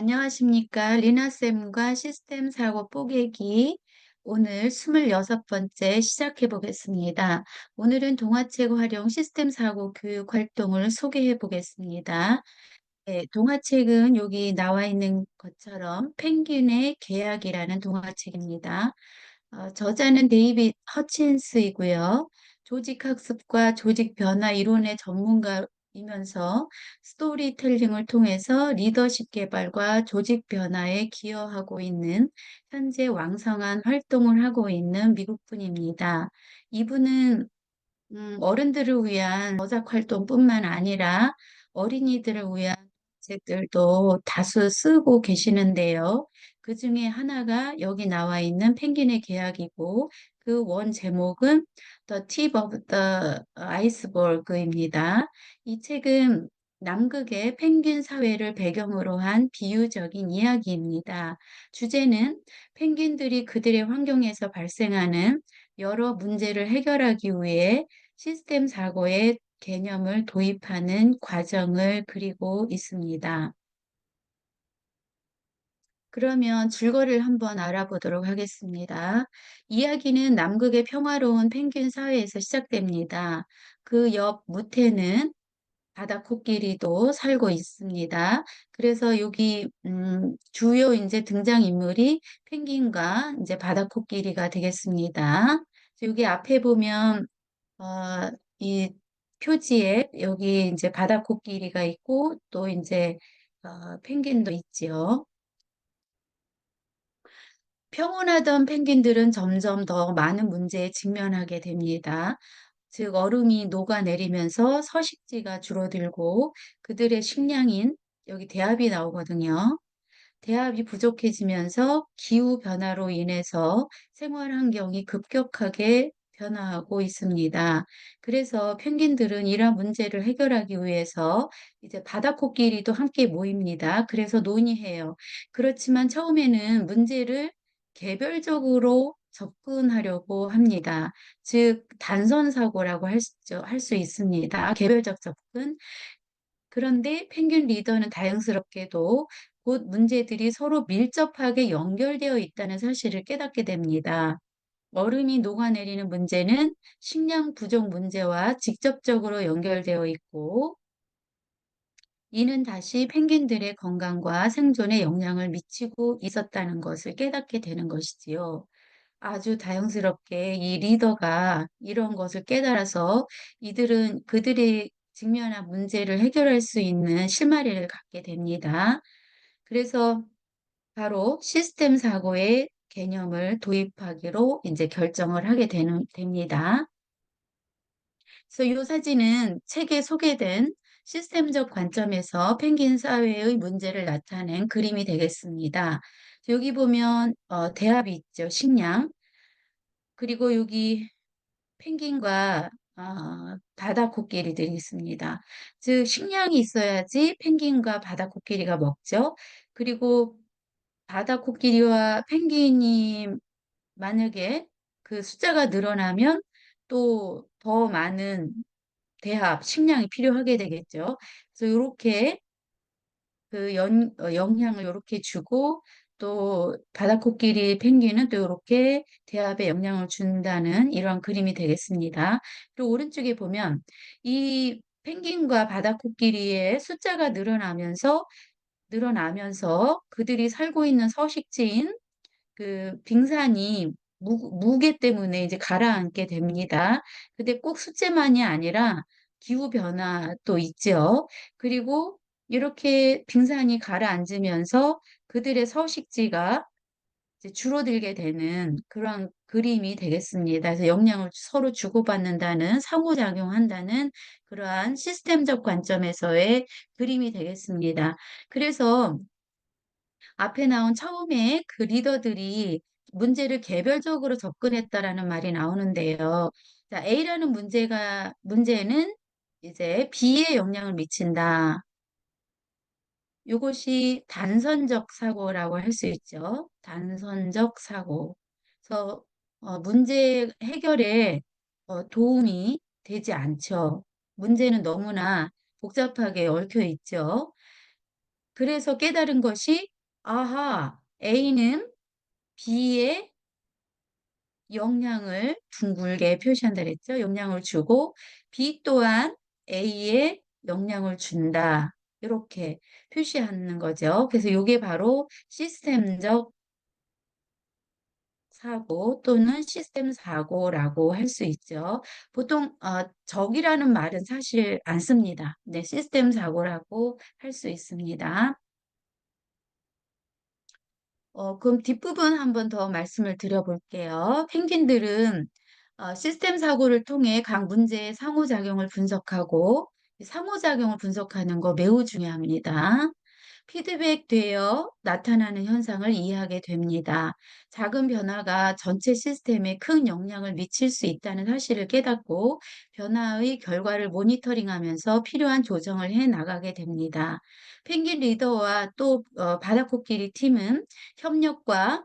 안녕하십니까. 리나쌤과 시스템 사고 뽀개기 오늘 26번째 시작해 보겠습니다. 오늘은 동화책 활용 시스템 사고 교육 활동을 소개해 보겠습니다. 네, 동화책은 여기 나와 있는 것처럼 펭귄의 계약이라는 동화책입니다. 저자는 데이빗 허친스이고요. 조직학습과 조직 변화 이론의 전문가이면서 스토리텔링을 통해서 리더십 개발과 조직 변화에 기여하고 있는 현재 왕성한 활동을 하고 있는 미국 분입니다. 이분은 어른들을 위한 저작 활동뿐만 아니라 어린이들을 위한 책들도 다수 쓰고 계시는데요. 그 중에 하나가 여기 나와 있는 펭귄의 계약이고 그 원 제목은 The Tip of the Iceberg입니다. 이 책은 남극의 펭귄 사회를 배경으로 한 비유적인 이야기입니다. 주제는 펭귄들이 그들의 환경에서 발생하는 여러 문제를 해결하기 위해 시스템 사고의 개념을 도입하는 과정을 그리고 있습니다. 그러면 줄거리를 한번 알아보도록 하겠습니다. 이야기는 남극의 평화로운 펭귄 사회에서 시작됩니다. 그 옆 무태는 바다 코끼리도 살고 있습니다. 그래서 여기 주요 이제 등장인물이 펭귄과 이제 바다 코끼리가 되겠습니다. 여기 앞에 보면 이 표지에 여기 이제 바다 코끼리가 있고 또 이제 펭귄도 있지요. 평온하던 펭귄들은 점점 더 많은 문제에 직면하게 됩니다. 즉, 얼음이 녹아내리면서 서식지가 줄어들고 그들의 식량인 여기 대합이 나오거든요. 대합이 부족해지면서 기후 변화로 인해서 생활 환경이 급격하게 변화하고 있습니다. 그래서 펭귄들은 이러한 문제를 해결하기 위해서 이제 바다코끼리도 함께 모입니다. 그래서 논의해요. 그렇지만 처음에는 문제를 개별적으로 접근하려고 합니다. 즉, 단선 사고라고 할 수 있습니다. 개별적 접근. 그런데 펭귄 리더는 다행스럽게도 곧 문제들이 서로 밀접하게 연결되어 있다는 사실을 깨닫게 됩니다. 얼음이 녹아내리는 문제는 식량 부족 문제와 직접적으로 연결되어 있고, 이는 다시 펭귄들의 건강과 생존에 영향을 미치고 있었다는 것을 깨닫게 되는 것이지요. 아주 다행스럽게 이 리더가 이런 것을 깨달아서 이들은 그들이 직면한 문제를 해결할 수 있는 실마리를 갖게 됩니다. 그래서 바로 시스템 사고의 개념을 도입하기로 이제 결정을 하게 됩니다. 그래서 이 사진은 책에 소개된 시스템적 관점에서 펭귄 사회의 문제를 나타낸 그림이 되겠습니다. 여기 보면 대합이 있죠. 식량. 그리고 여기 펭귄과 바다 코끼리들이 있습니다. 즉 식량이 있어야지 펭귄과 바다 코끼리가 먹죠. 그리고 바다 코끼리와 펭귄이 만약에 그 숫자가 늘어나면 또 더 많은 대합, 식량이 필요하게 되겠죠. 그래서 이렇게 그 영향을 이렇게 주고 또 바다코끼리 펭귄은 또 이렇게 대합에 영향을 준다는 이런 그림이 되겠습니다. 그리고 오른쪽에 보면 이 펭귄과 바다코끼리의 숫자가 늘어나면서 그들이 살고 있는 서식지인 그 빙산이 무게 때문에 이제 가라앉게 됩니다. 근데 꼭 숫자만이 아니라 기후 변화도 있죠. 그리고 이렇게 빙산이 가라앉으면서 그들의 서식지가 이제 줄어들게 되는 그런 그림이 되겠습니다. 그래서 영향을 서로 주고받는다는, 상호작용한다는 그러한 시스템적 관점에서의 그림이 되겠습니다. 그래서 앞에 나온 처음에 그 리더들이 문제를 개별적으로 접근했다라는 말이 나오는데요. 자, 문제는 이제 B에 영향을 미친다. 이것이 단선적 사고라고 할 수 있죠. 단선적 사고. 그래서 문제 해결에 도움이 되지 않죠. 문제는 너무나 복잡하게 얽혀 있죠. 그래서 깨달은 것이 아하, A는 B의 영향을 둥글게 표시한다 그랬죠? 영향을 주고 B 또한 A에 영향을 준다. 이렇게 표시하는 거죠. 그래서 이게 바로 시스템적 사고 또는 시스템 사고라고 할 수 있죠. 보통 적이라는 말은 사실 안 씁니다. 네, 시스템 사고라고 할 수 있습니다. 그럼 뒷부분 한번 더 말씀을 드려볼게요. 펭귄들은 시스템 사고를 통해 각 문제의 상호작용을 분석하고 이 상호작용을 분석하는 거 매우 중요합니다. 피드백되어 나타나는 현상을 이해하게 됩니다. 작은 변화가 전체 시스템에 큰 영향을 미칠 수 있다는 사실을 깨닫고 변화의 결과를 모니터링하면서 필요한 조정을 해 나가게 됩니다. 펭귄 리더와 또 바다코끼리 팀은 협력과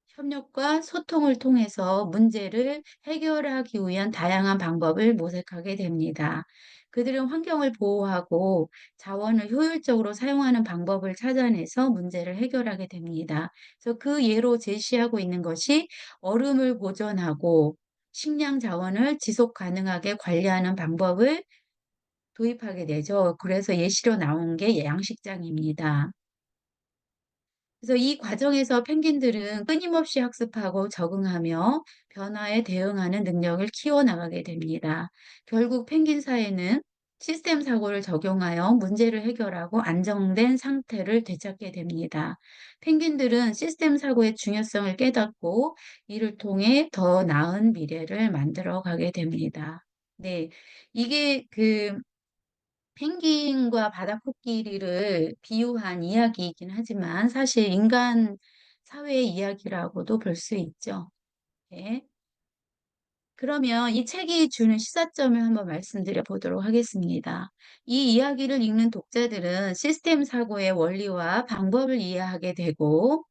협력과 소통을 통해서 문제를 해결하기 위한 다양한 방법을 모색하게 됩니다. 그들은 환경을 보호하고 자원을 효율적으로 사용하는 방법을 찾아내서 문제를 해결하게 됩니다. 그래서 그 예로 제시하고 있는 것이 얼음을 보존하고 식량 자원을 지속 가능하게 관리하는 방법을 도입하게 되죠. 그래서 예시로 나온 게 양식장입니다. 그래서 이 과정에서 펭귄들은 끊임없이 학습하고 적응하며 변화에 대응하는 능력을 키워나가게 됩니다. 결국 펭귄 사회는 시스템 사고를 적용하여 문제를 해결하고 안정된 상태를 되찾게 됩니다. 펭귄들은 시스템 사고의 중요성을 깨닫고 이를 통해 더 나은 미래를 만들어 가게 됩니다. 네, 이게 펭귄과 바다코끼리를 비유한 이야기이긴 하지만 사실 인간 사회의 이야기라고도 볼 수 있죠. 네. 그러면 이 책이 주는 시사점을 한번 말씀드려 보도록 하겠습니다. 이 이야기를 읽는 독자들은 시스템 사고의 원리와 방법을 이해하게 되고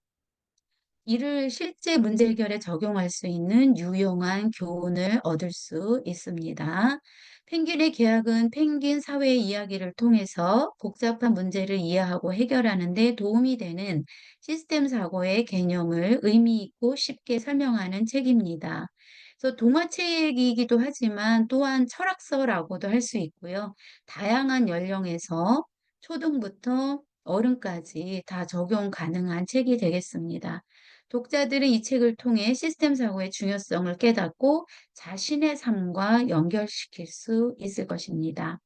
이를 실제 문제 해결에 적용할 수 있는 유용한 교훈을 얻을 수 있습니다. 펭귄의 계약은 펭귄 사회의 이야기를 통해서 복잡한 문제를 이해하고 해결하는 데 도움이 되는 시스템 사고의 개념을 의미 있고 쉽게 설명하는 책입니다. 그래서 동화책이기도 하지만 또한 철학서라고도 할 수 있고요. 다양한 연령에서 초등부터 어른까지 다 적용 가능한 책이 되겠습니다. 독자들은 이 책을 통해 시스템 사고의 중요성을 깨닫고 자신의 삶과 연결시킬 수 있을 것입니다.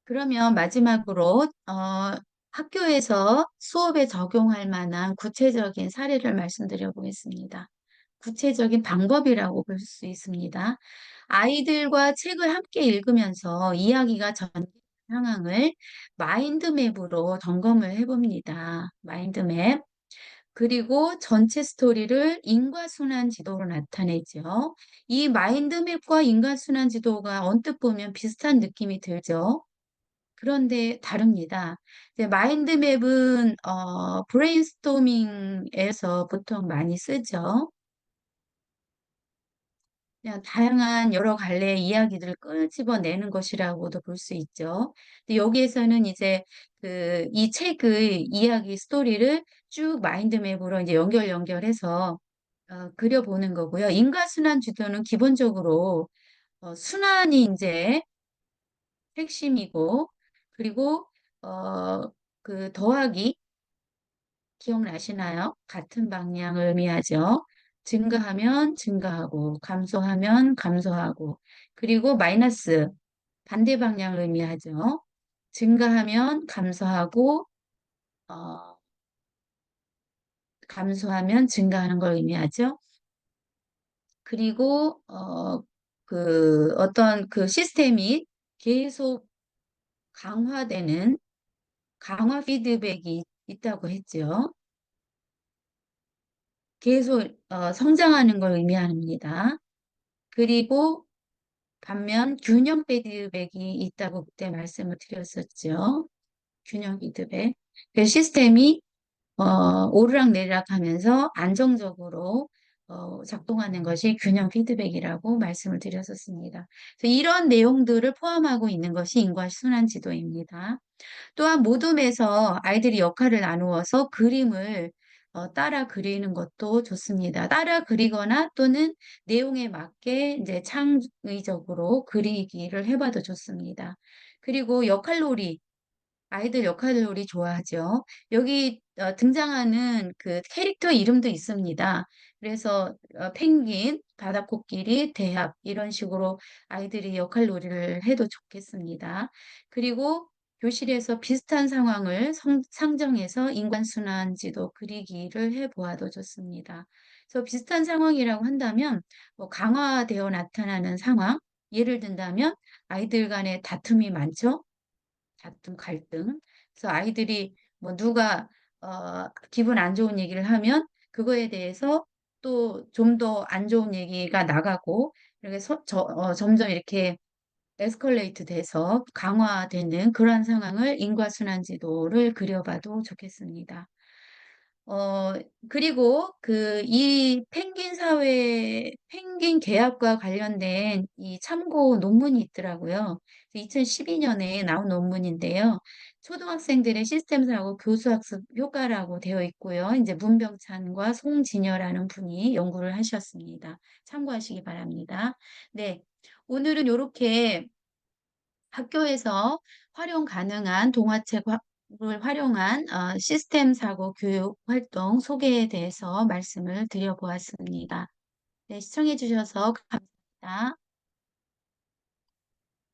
그러면 마지막으로 학교에서 수업에 적용할 만한 구체적인 사례를 말씀드려 보겠습니다. 구체적인 방법이라고 볼 수 있습니다. 아이들과 책을 함께 읽으면서 이야기가 전개된 상황을 마인드맵으로 점검을 해봅니다. 마인드맵. 그리고 전체 스토리를 인과순환 지도로 나타내죠. 이 마인드맵과 인과순환 지도가 언뜻 보면 비슷한 느낌이 들죠. 그런데 다릅니다. 이제 마인드맵은 브레인스토밍에서 보통 많이 쓰죠. 그냥 다양한 여러 갈래의 이야기들을 끄집어내는 것이라고도 볼 수 있죠. 근데 여기에서는 이제 이 책의 이야기 스토리를 쭉 마인드맵으로 이제 연결해서 그려보는 거고요. 인과순환 주도는 기본적으로 순환이 이제 핵심이고, 그리고 더하기 기억나시나요? 같은 방향을 의미하죠. 증가하면 증가하고, 감소하면 감소하고, 그리고 마이너스 반대 방향을 의미하죠. 증가하면 감소하고, 어, 감소하면 증가하는 걸 의미하죠. 그리고 어떤 그 시스템이 계속 강화되는 강화 피드백이 있다고 했죠. 계속 성장하는 걸 의미합니다. 그리고 반면 균형 피드백이 있다고 그때 말씀을 드렸었죠. 균형 피드백. 그 시스템이 오르락내리락 하면서 안정적으로 작동하는 것이 균형 피드백이라고 말씀을 드렸었습니다. 그래서 이런 내용들을 포함하고 있는 것이 인과순환 지도입니다. 또한 모둠에서 아이들이 역할을 나누어서 그림을 따라 그리는 것도 좋습니다. 따라 그리거나 또는 내용에 맞게 이제 창의적으로 그리기를 해봐도 좋습니다. 그리고 역할놀이, 아이들 역할놀이 좋아하죠. 여기 등장하는 그 캐릭터 이름도 있습니다. 그래서 펭귄, 바다코끼리, 대합 이런 식으로 아이들이 역할놀이를 해도 좋겠습니다. 그리고 교실에서 비슷한 상황을 상정해서 인간순환지도 그리기를 해보아도 좋습니다. 그래서 비슷한 상황이라고 한다면 뭐 강화되어 나타나는 상황, 예를 든다면 아이들 간의 다툼이 많죠. 다툼, 갈등. 그래서 아이들이 뭐 누가 기분 안 좋은 얘기를 하면 그거에 대해서 또 좀 더 안 좋은 얘기가 나가고 이렇게 점점 이렇게 에스컬레이트 돼서 강화되는 그런 상황을 인과순환지도를 그려봐도 좋겠습니다. 어, 그리고 이 펭귄 개합과 관련된 이 참고 논문이 있더라고요. 2012년에 나온 논문인데요. 초등학생들의 시스템사고 교수학습 효과라고 되어 있고요. 이제 문병찬과 송진여라는 분이 연구를 하셨습니다. 참고하시기 바랍니다. 네. 오늘은 이렇게 학교에서 활용 가능한 동화책을 활용한 시스템 사고 교육 활동 소개에 대해서 말씀을 드려보았습니다. 네, 시청해 주셔서 감사합니다.